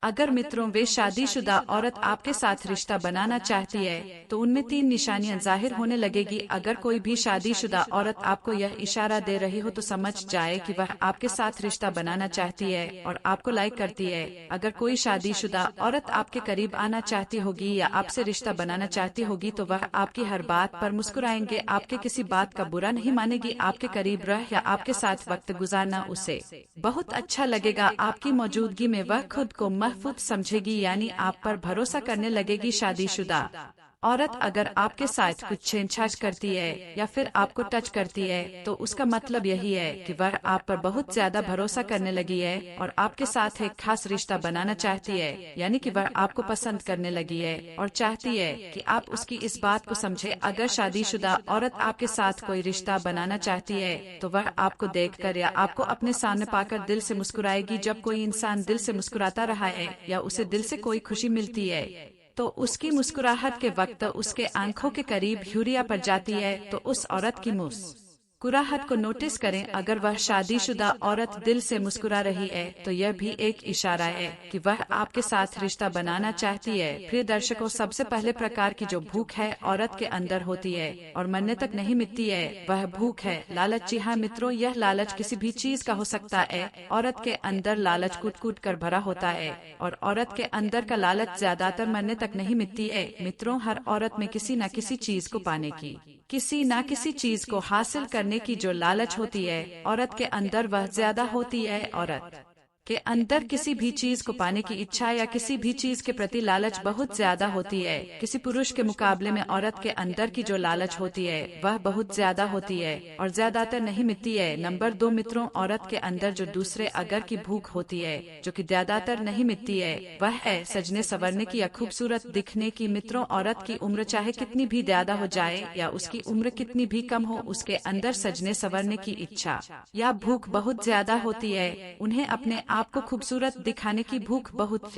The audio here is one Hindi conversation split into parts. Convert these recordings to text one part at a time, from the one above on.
अगर मित्रों वे शादीशुदा औरत आपके साथ रिश्ता बनाना चाहती है तो उनमें 3 निशानियां जाहिर होने लगेगी। अगर कोई भी शादीशुदा औरत आपको यह इशारा दे रही हो तो समझ जाए कि वह आपके साथ रिश्ता बनाना चाहती है और आपको लाइक करती है। अगर कोई शादीशुदा औरत आपके करीब आना चाहती होगी या आपसे रिश्ता बनाना चाहती होगी तो वह आपकी हर बात पर मुस्कुराएंगे, आपके किसी बात का बुरा नहीं मानेगी। आपके करीब रह या आपके साथ वक्त गुजारना उसे बहुत अच्छा लगेगा। आपकी मौजूदगी में वह खुद को महफूज समझेगी, यानी आप पर भरोसा करने लगेगी। शादीशुदा औरत अगर आपके साथ कुछ छेड़छाड़ करती है या फिर आपको टच करती है तो उसका मतलब यही है कि वह आप पर बहुत ज्यादा भरोसा करने लगी है और आपके साथ एक खास रिश्ता बनाना चाहती है, यानी कि वह आपको पसंद करने लगी है और चाहती है कि आप उसकी इस बात को समझे। अगर शादीशुदा औरत आपके साथ कोई रिश्ता बनाना चाहती है तो वह आपको देखकर या आपको अपने सामने पाकर दिल से मुस्कुराएगी। जब कोई इंसान दिल से मुस्कुराता रहा है या उसे दिल से कोई खुशी मिलती है तो उसकी मुस्कुराहट के वक्त उसके आंखों के करीब ह्यूरिया पड़ जाती है। तो उस औरत की मुस्कुराहट को नोटिस करें। अगर वह शादीशुदा औरत दिल से मुस्कुरा रही है तो यह भी एक इशारा है कि वह आपके साथ रिश्ता बनाना चाहती है। प्रिय दर्शकों, सबसे पहले प्रकार की जो भूख है औरत के अंदर होती है और मरने तक नहीं मिटती है, वह भूख है लालच। जी हाँ मित्रों, यह लालच किसी भी चीज का हो सकता है। औरत के अंदर लालच कूट कूट कर भरा होता है और औरत के अंदर का लालच ज्यादातर मरने तक नहीं मिटती है। मित्रों, हर औरत में किसी न किसी चीज को पाने की, किसी न किसी चीज को हासिल करने की जो लालच होती है औरत के अंदर वह ज्यादा होती है। औरत के अंदर किसी भी चीज को पाने की इच्छा या किसी भी चीज के प्रति लालच बहुत ज्यादा होती है। किसी पुरुष के मुकाबले में औरत के अंदर की जो लालच होती है वह बहुत ज्यादा होती है और ज्यादातर नहीं मिटती है। नंबर 2 मित्रों, औरत के अंदर जो दूसरे अगर की भूख होती है जो कि ज्यादातर नहीं मिटती है, वह है सजने संवरने की या खूबसूरत दिखने की। मित्रों, औरत की उम्र चाहे कितनी भी ज्यादा हो जाए या उसकी उम्र कितनी भी कम हो, उसके अंदर सजने संवरने की इच्छा या भूख बहुत ज्यादा होती है। उन्हें अपने आपको खूबसूरत दिखाने की भूख बहुत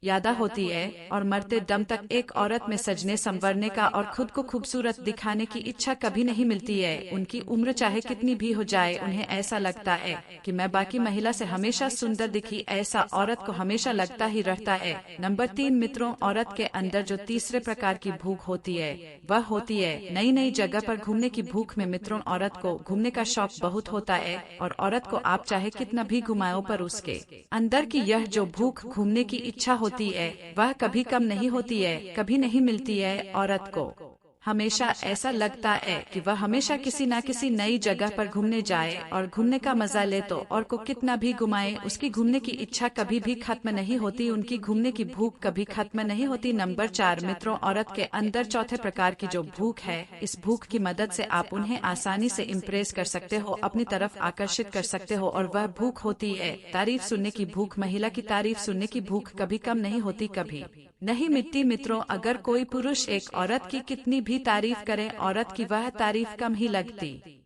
ज्यादा होती है और मरते दम तक एक औरत में सजने संवरने का और खुद को खूबसूरत दिखाने की इच्छा कभी नहीं मिलती है। उनकी उम्र चाहे कितनी भी हो जाए, उन्हें ऐसा लगता है कि मैं बाकी महिला से हमेशा सुंदर दिखी, ऐसा औरत को हमेशा लगता ही रहता है। नंबर 3 मित्रों, औरत के अंदर जो तीसरे प्रकार की भूख होती है वह होती है नई नई जगह पर घूमने की भूख में। मित्रों, औरत को घूमने का शौक बहुत होता है और औरत को आप चाहे कितना भी घुमाओ पर उसके अंदर की यह जो भूख घूमने की इच्छा होती है वह कभी कम नहीं होती है, कभी नहीं मिलती है। औरत को हमेशा ऐसा लगता है कि वह हमेशा किसी न किसी नई जगह पर घूमने जाए और घूमने का मजा ले तो और को कितना भी घुमाए उसकी घूमने की इच्छा कभी भी खत्म नहीं होती, उनकी घूमने की भूख कभी खत्म नहीं होती। नंबर 4 मित्रों, औरत के अंदर चौथे प्रकार की जो भूख है, इस भूख की मदद से आप उन्हें आसानी से इम्प्रेस कर सकते हो, अपनी तरफ आकर्षित कर सकते हो और वह भूख होती है तारीफ सुनने की भूख। महिला की तारीफ सुनने की भूख कभी कम नहीं होती, कभी नहीं मिटती। मित्रों, अगर कोई पुरुष एक औरत की कितनी भी तारीफ करे, औरत की वह तारीफ कम ही लगती।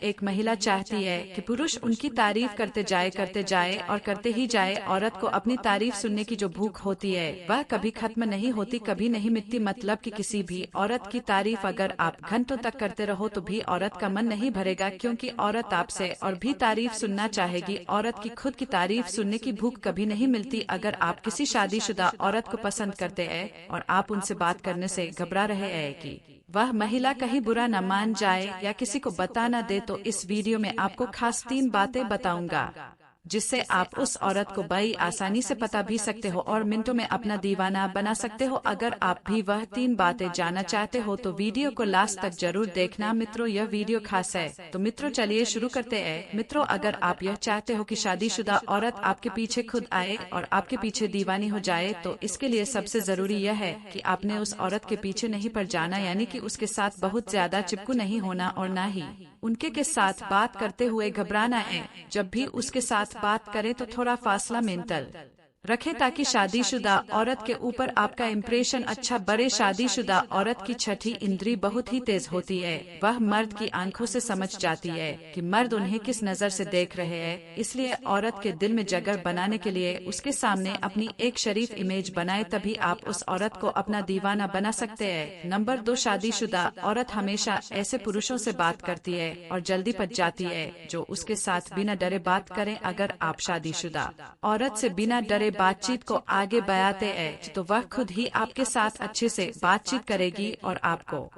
एक महिला चाहती है कि पुरुष उनकी तारीफ करते जाए और करते ही जाए। औरत को अपनी तारीफ सुनने की जो भूख होती है वह कभी खत्म नहीं होती, कभी नहीं मिटती। मतलब कि किसी भी औरत की तारीफ अगर आप घंटों तक करते रहो तो भी औरत का मन नहीं भरेगा, क्योंकि औरत आपसे और भी तारीफ सुनना चाहेगी। औरत की खुद की तारीफ सुनने की भूख कभी नहीं मिलती। अगर आप किसी शादीशुदा औरत को पसंद करते हैं और आप उनसे बात करने से घबरा रहे हैं कि वह महिला कहीं बुरा न मान जाए या किसी को बता न दे, तो इस वीडियो में आपको खास 3 बातें बताऊंगा जिससे आप उस औरत को बड़ी आसानी से पता भी सकते हो और मिनटों में अपना दीवाना बना सकते हो। अगर आप भी वह 3 बातें जानना चाहते हो तो वीडियो को लास्ट तक जरूर देखना। मित्रों, यह वीडियो खास है तो मित्रों चलिए शुरू करते हैं। मित्रों, अगर आप यह चाहते हो कि शादीशुदा औरत आपके पीछे खुद आए और आपके पीछे दीवानी हो जाए तो इसके लिए सबसे जरूरी यह है कि आपने उस औरत के पीछे नहीं पड़ जाना, यानी कि उसके साथ बहुत ज्यादा चिपकू नहीं होना और न ही उनके के साथ बात करते हुए घबराना है। जब भी उसके साथ बात करें तो थोड़ा फासला मेंटेन रखें ताकि शादीशुदा औरत के ऊपर आपका इम्प्रेशन अच्छा बड़े। शादीशुदा औरत की छठी इंद्री बहुत ही तेज होती है, वह मर्द की आंखों से समझ जाती है कि मर्द उन्हें किस नजर से देख रहे हैं। इसलिए औरत के दिल में जगह बनाने के लिए उसके सामने अपनी एक शरीफ इमेज बनाए, तभी आप उस औरत को अपना दीवाना बना सकते हैं। नंबर 2, शादीशुदा औरत हमेशा ऐसे पुरुषों से बात करती है और जल्दी पच जाती है जो उसके साथ बिना डरे बात करें। अगर आप शादीशुदा औरत से बिना डरे बातचीत को आगे बढ़ाते हैं तो वह खुद ही आपके साथ अच्छे से बातचीत करेगी और आपको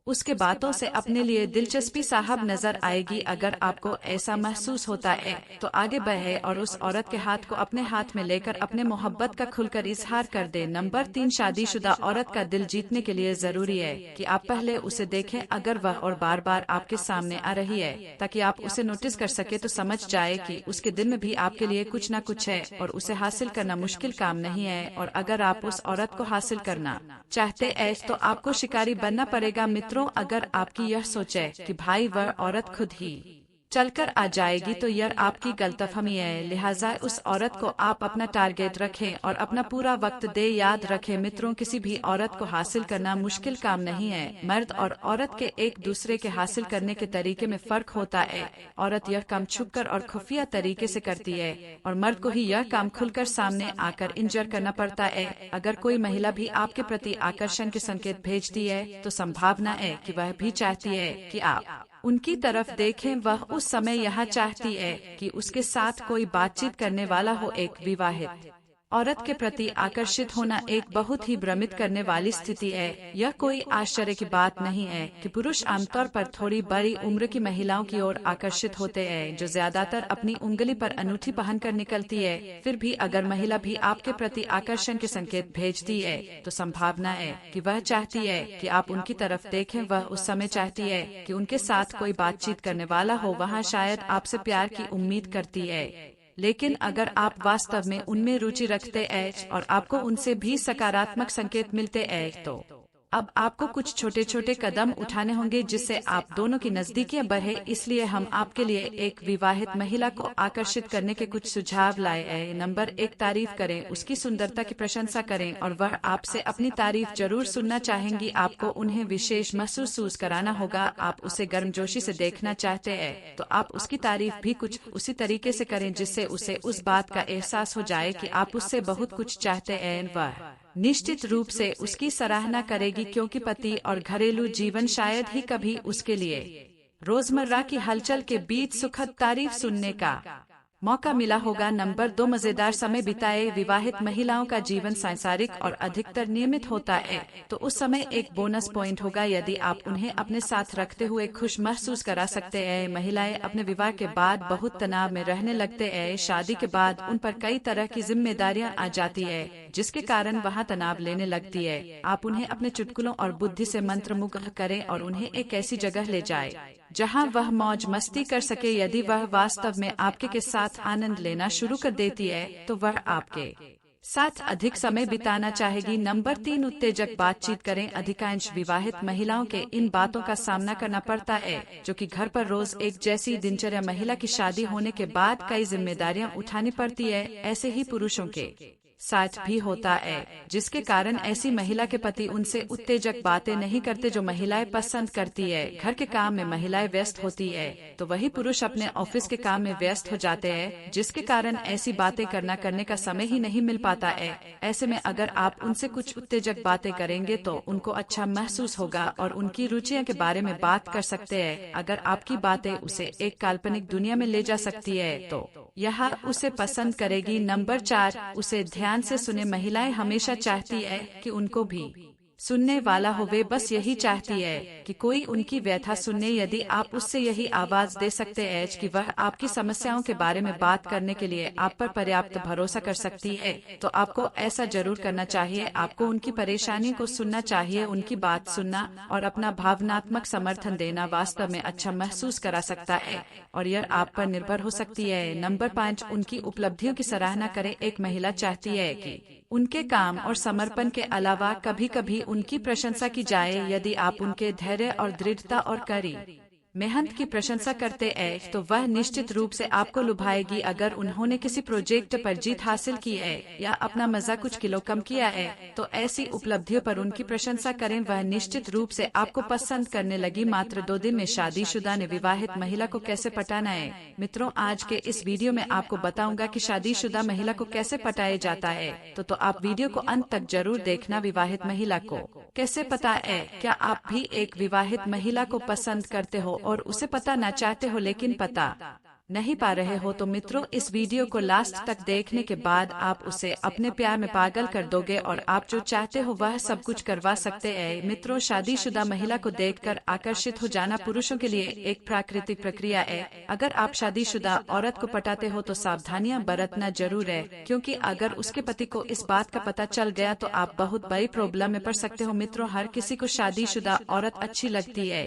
उसके बातों से अपने लिए दिलचस्पी साहब नजर आएगी। अगर आपको ऐसा महसूस होता है तो आगे बढ़े और उस औरत के हाथ को अपने हाथ में लेकर अपने मोहब्बत का खुलकर इजहार कर दे। नंबर 3, शादीशुदा औरत का दिल जीतने के लिए जरूरी है कि आप पहले उसे देखें। अगर वह और बार बार आपके सामने आ रही है ताकि आप उसे नोटिस कर सके तो समझ जाए कि उसके दिल में भी आपके लिए कुछ न कुछ है और उसे हासिल करना मुश्किल काम नहीं है। और अगर आप उस औरत को हासिल करना चाहते हैं तो आपको शिकारी बनना पड़ेगा। मित्रों, अगर आपकी यह सोच है कि भाई वह औरत खुद ही चलकर आ जाएगी तो यह आपकी गलतफहमी है। लिहाजा उस औरत को आप अपना टारगेट रखें और अपना पूरा वक्त दे। याद रखें मित्रों, किसी भी औरत को हासिल करना मुश्किल काम नहीं है। मर्द और औरत के एक दूसरे के हासिल करने के तरीके में फर्क होता है। औरत यह काम छुपकर और खुफिया तरीके से करती है और मर्द को ही यह काम खुलकर सामने आकर इंजर करना पड़ता है। अगर कोई महिला भी आपके प्रति आकर्षण के संकेत भेजती है तो संभावना है कि वह भी चाहती है कि आप उनकी तरफ देखें। वह उस समय यह चाहती है कि उसके साथ कोई बातचीत करने वाला हो। एक विवाहित औरत के प्रति आकर्षित होना एक बहुत ही भ्रमित करने वाली स्थिति है। यह कोई आश्चर्य की बात नहीं है कि पुरुष आमतौर पर थोड़ी बड़ी उम्र की महिलाओं की ओर आकर्षित होते हैं जो ज्यादातर अपनी उंगली पर अंगूठी पहनकर निकलती है। फिर भी अगर महिला भी आपके प्रति आकर्षण के संकेत भेजती है तो संभावना है कि वह चाहती है कि आप उनकी तरफ देखें। वह उस समय चाहती है कि उनके साथ कोई बातचीत करने वाला हो। वह शायद आपसे प्यार की उम्मीद करती है, लेकिन अगर आप वास्तव में उनमें रुचि रखते हैं और आपको उनसे भी सकारात्मक संकेत मिलते हैं तो अब आपको कुछ छोटे छोटे कदम उठाने होंगे जिससे आप दोनों की नजदीकियां बढ़े। इसलिए हम आपके लिए एक विवाहित महिला को आकर्षित करने के कुछ सुझाव लाए हैं। नंबर 1, तारीफ करें, उसकी सुंदरता की प्रशंसा करें और वह आपसे अपनी तारीफ जरूर सुनना चाहेंगी। आपको उन्हें विशेष महसूस कराना होगा। आप उसे गर्मजोशी से देखना चाहते हैं तो आप उसकी तारीफ भी कुछ उसी तरीके से करें जिससे उसे उस बात का एहसास हो जाए कि आप उससे बहुत कुछ चाहते हैं। वह निश्चित रूप से उसकी सराहना करेगी क्योंकि पति और घरेलू जीवन शायद ही कभी उसके लिए रोजमर्रा की हलचल के बीच सुखद तारीफ सुनने का मौका मिला होगा। नंबर 2, मजेदार समय बिताए। विवाहित महिलाओं का जीवन सांसारिक और अधिकतर नियमित होता है तो उस समय एक बोनस पॉइंट होगा यदि आप उन्हें अपने साथ रखते हुए खुश महसूस करा सकते हैं। महिलाएं अपने विवाह के बाद बहुत तनाव में रहने लगते हैं। शादी के बाद उन पर कई तरह की जिम्मेदारियां आ जाती है जिसके कारण वह तनाव लेने लगती है। आप उन्हें अपने चुटकुलों और बुद्धि से मंत्रमुग्ध करें और उन्हें एक ऐसी जगह ले जाएं जहां वह मौज मस्ती कर सके। यदि वह वास्तव में आपके के साथ आनंद लेना शुरू कर देती है तो वह आपके साथ अधिक समय बिताना चाहेगी। नंबर 3, उत्तेजक बातचीत करें। अधिकांश विवाहित महिलाओं के इन बातों का सामना करना पड़ता है जो कि घर पर रोज एक जैसी दिनचर्या। महिला की शादी होने के बाद कई जिम्मेदारियां उठानी पड़ती है। ऐसे ही पुरुषों के साथ भी होता है जिसके कारण ऐसी महिला के पति उनसे उत्तेजक बातें नहीं करते जो महिलाएं पसंद करती है। घर के काम में महिलाएं व्यस्त होती है तो वही पुरुष अपने ऑफिस के काम में व्यस्त हो जाते हैं जिसके कारण ऐसी बातें करने का समय ही नहीं मिल पाता है। ऐसे में अगर आप उनसे कुछ उत्तेजक बातें करेंगे तो उनको अच्छा महसूस होगा और उनकी रुचियों के बारे में बात कर सकते हैं। अगर आपकी बातें उसे एक काल्पनिक दुनिया में ले जा सकती है तो यह उसे पसंद करेगी। नंबर 4, उसे ध्यान से सुने। महिलाएं हमेशा चाहती है कि उनको भी सुनने वाला हो। वे बस यही चाहती है कि कोई उनकी व्यथा सुने। यदि आप उससे यही आवाज दे सकते हैं कि वह आपकी समस्याओं के बारे में बात करने के लिए आप पर पर्याप्त भरोसा कर सकती है तो आपको ऐसा जरूर करना चाहिए। आपको उनकी परेशानी को सुनना चाहिए। उनकी बात सुनना और अपना भावनात्मक समर्थन देना वास्तव में अच्छा महसूस करा सकता है और यह आप पर निर्भर हो सकती है। नंबर 5, उनकी उपलब्धियों की सराहना करें। एक महिला चाहती है कि उनके काम और समर्पण के अलावा कभी कभी उनकी प्रशंसा की जाए। यदि आप उनके धैर्य और दृढ़ता और कड़ी मेहनत की प्रशंसा करते हैं तो वह निश्चित रूप से आपको लुभाएगी। अगर उन्होंने किसी प्रोजेक्ट पर जीत हासिल की है या अपना मजा कुछ किलो कम किया है तो ऐसी उपलब्धियों पर उनकी प्रशंसा करें। वह निश्चित रूप से आपको पसंद करने लगी। मात्र 2 दिन में शादीशुदा ने विवाहित महिला को कैसे पटाना है। मित्रों, आज के इस वीडियो में आपको बताऊंगा कि शादीशुदा महिला को कैसे पटाया जाता है तो आप वीडियो को अंत तक जरूर देखना। विवाहित महिला को कैसे पता है? क्या आप भी एक विवाहित महिला को पसंद करते हो और उसे पता न चाहते हो लेकिन पता नहीं पा रहे हो तो मित्रों इस वीडियो को लास्ट तक देखने के बाद आप उसे अपने प्यार में पागल कर दोगे और आप जो चाहते हो वह सब कुछ करवा सकते हैं। मित्रों, शादीशुदा महिला को देखकर आकर्षित हो जाना पुरुषों के लिए एक प्राकृतिक प्रक्रिया है। अगर आप शादीशुदा औरत को पटाते हो तो सावधानियां बरतना जरूर है, क्योंकि अगर उसके पति को इस बात का पता चल गया तो आप बहुत बड़ी प्रॉब्लम में पड़ सकते हो। मित्रों, हर किसी को शादीशुदा औरत अच्छी लगती है,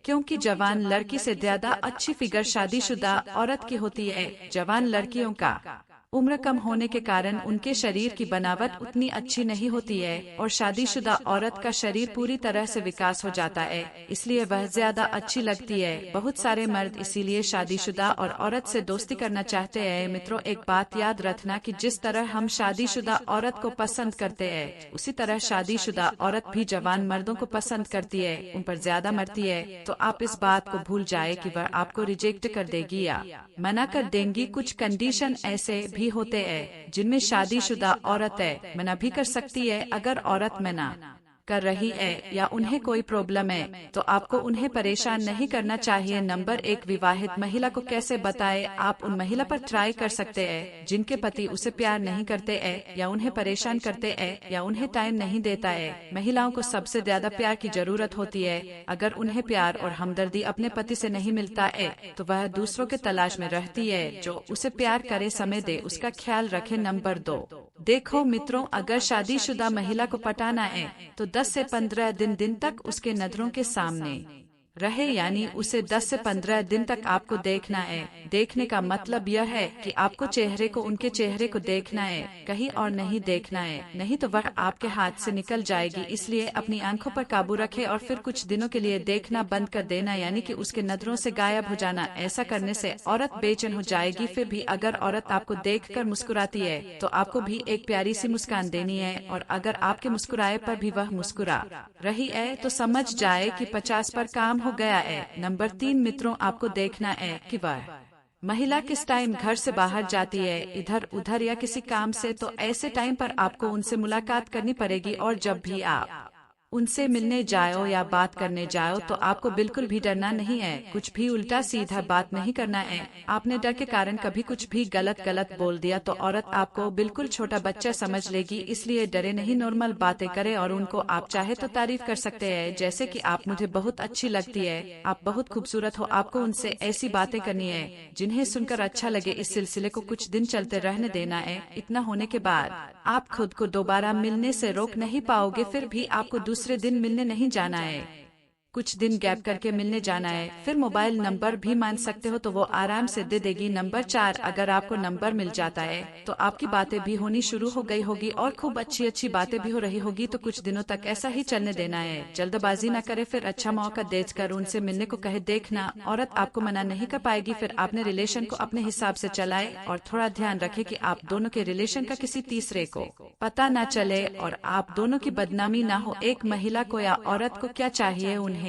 क्योंकि जवान लड़की से ज्यादा अच्छी फिगर शादीशुदा औरत की होती है। जवान लड़कियों का उम्र कम होने के कारण उनके शरीर की बनावट उतनी अच्छी नहीं होती है और शादीशुदा औरत का शरीर पूरी तरह से विकास हो जाता है, इसलिए वह ज्यादा अच्छी लगती है। बहुत सारे मर्द इसीलिए शादीशुदा और औरत से दोस्ती करना चाहते हैं। मित्रों, एक बात याद रखना कि जिस तरह हम शादीशुदा औरत को पसंद करते हैं, उसी तरह शादीशुदा औरत भी जवान मर्दों को पसंद करती है, उन पर ज्यादा मरती है। तो आप इस बात को भूल जाए कि वह आपको रिजेक्ट कर देगी या मना कर देंगी। कुछ कंडीशन ऐसे भी होते हैं जिनमें शादीशुदा औरतें मना भी कर सकती है। अगर औरत मना कर रही है या उन्हें कोई प्रॉब्लम है तो आपको उन्हें परेशान नहीं करना चाहिए। नंबर 1, विवाहित महिला को कैसे बताएं? आप उन महिला पर ट्राई कर सकते हैं जिनके पति उसे प्यार नहीं करते हैं या उन्हें परेशान करते हैं या उन्हें टाइम नहीं देता है। महिलाओं को सबसे ज्यादा प्यार की जरूरत होती है। अगर उन्हें प्यार और हमदर्दी अपने पति से नहीं मिलता है तो वह दूसरों के तलाश में रहती है जो उसे प्यार करे, समय दे, उसका ख्याल रखे। नंबर 2, देखो मित्रों, अगर शादीशुदा महिला को पटाना है तो 10 से 15 दिन तक उसके नजरों के सामने रहे, यानी उसे 10 से 15 दिन तक आपको देखना है। देखने का मतलब यह है कि आपको चेहरे को उनके चेहरे को देखना है, कहीं और नहीं देखना है, नहीं तो वह आपके हाथ से निकल जाएगी। इसलिए अपनी आंखों पर काबू रखे और फिर कुछ दिनों के लिए देखना बंद कर देना, यानी कि उसके नजरों से गायब हो जाना। ऐसा करने से औरत बेचैन हो जाएगी। फिर भी अगर औरत आपको देखकर मुस्कुराती है तो आपको भी एक प्यारी सी मुस्कान देनी है, और अगर आपके मुस्कुराए पर भी वह मुस्कुरा रही है तो समझ जाए कि 50 पर काम हो गया है। नंबर 3, मित्रों, आपको देखना है कि वह महिला किस टाइम घर से बाहर जाती है, इधर उधर या किसी काम से, तो ऐसे टाइम पर आपको उनसे मुलाकात करनी पड़ेगी। और जब भी आप उनसे मिलने जाओ या बात करने जाओ तो आपको बिल्कुल भी डरना नहीं है, कुछ भी उल्टा सीधा बात नहीं करना है। आपने डर के कारण कभी कुछ भी गलत बोल दिया तो औरत आपको बिल्कुल छोटा बच्चा समझ लेगी। इसलिए डरे नहीं, नॉर्मल बातें करें और उनको आप चाहे तो तारीफ कर सकते हैं, जैसे कि आप मुझे बहुत अच्छी लगती है, आप बहुत खूबसूरत हो। आपको उनसे ऐसी बातें करनी है जिन्हें सुनकर अच्छा लगे। इस सिलसिले को कुछ दिन चलते रहने देना है। इतना होने के बाद आप खुद को दोबारा मिलने से रोक नहीं पाओगे। फिर भी आपको दूसरे दिन मिलने नहीं जाना है, कुछ दिन गैप करके मिलने जाना है। फिर मोबाइल नंबर भी मांग सकते हो तो वो आराम से दे देगी। नंबर 4, अगर आपको नंबर मिल जाता है तो आपकी बातें भी होनी शुरू हो गई होगी और खूब अच्छी बातें भी हो रही होगी, तो कुछ दिनों तक ऐसा ही चलने देना है। जल्दबाजी न करे, फिर अच्छा मौका देखकर उनसे मिलने को कहे। देखना औरत आपको मना नहीं कर पाएगी। फिर आपने रिलेशन को अपने हिसाब से चलाए और थोड़ा ध्यान रखे कि आप दोनों के रिलेशन का किसी तीसरे को पता न चले और आप दोनों की बदनामी ना हो। एक महिला को या औरत को क्या चाहिए? उन्हें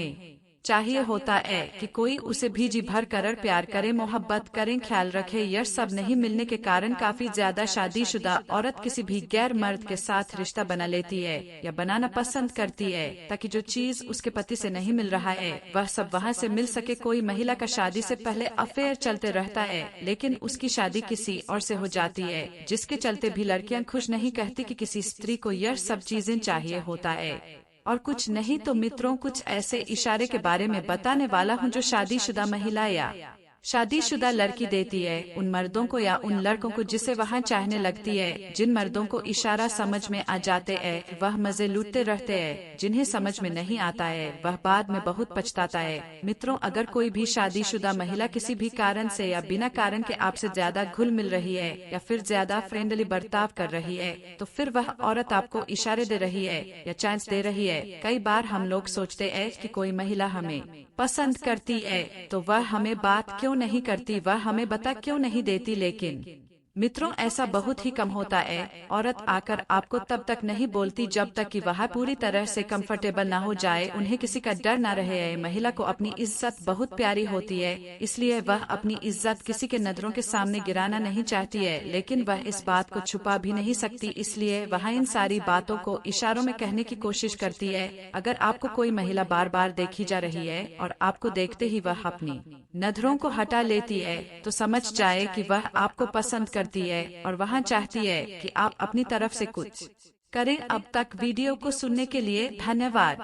चाहिए होता है कि कोई उसे भी जी भर कर प्यार करे, मोहब्बत करें, ख्याल रखे। यह सब नहीं मिलने के कारण काफी ज्यादा शादीशुदा औरत किसी भी गैर मर्द के साथ रिश्ता बना लेती है या बनाना पसंद करती है, ताकि जो चीज उसके पति से नहीं मिल रहा है वह सब वहां से मिल सके। कोई महिला का शादी से पहले अफेयर चलते रहता है, लेकिन उसकी शादी किसी और से हो जाती है, जिसके चलते भी लड़कियां खुश नहीं कहती कि किसी स्त्री को यह सब चीजें चाहिए होता है और कुछ नहीं। तो मित्रों, कुछ ऐसे इशारे के बारे में बताने वाला हूँ जो शादीशुदा महिला या शादीशुदा लड़की देती है उन मर्दों को या उन लड़कों को जिसे वहाँ चाहने लगती है। जिन मर्दों को इशारा समझ में आ जाते हैं वह मजे लूटते रहते हैं, जिन्हें समझ में नहीं आता है वह बाद में बहुत पछताता है। मित्रों, अगर कोई भी शादीशुदा महिला किसी भी कारण से या बिना कारण के आपसे ज्यादा घुल मिल रही है या फिर ज्यादा फ्रेंडली बर्ताव कर रही है तो फिर वह औरत आपको इशारे दे रही है या चांस दे रही है। कई बार हम लोग सोचते हैं कि कोई महिला हमें पसंद करती है तो वह हमें बात क्यों नहीं करती, वह हमें बता क्यों नहीं देती, लेकिन मित्रों, ऐसा बहुत ही कम होता है। औरत आकर आपको तब तक नहीं बोलती जब तक कि वह पूरी तरह से कंफर्टेबल ना हो जाए, उन्हें किसी का डर ना रहे। महिला को अपनी इज्जत बहुत प्यारी होती है, इसलिए वह अपनी इज्जत किसी के नजरों के सामने गिराना नहीं चाहती है, लेकिन वह इस बात को छुपा भी नहीं सकती, इसलिए वह इन सारी बातों को इशारों में कहने की कोशिश करती है। अगर आपको कोई महिला बार बार देखी जा रही है और आपको देखते ही वह अपनी नजरों को हटा लेती है, तो समझ जाए कि वह आपको पसंद करती है और वह चाहती है कि आप अपनी तरफ से कुछ करें। अब तक वीडियो को सुनने के लिए धन्यवाद।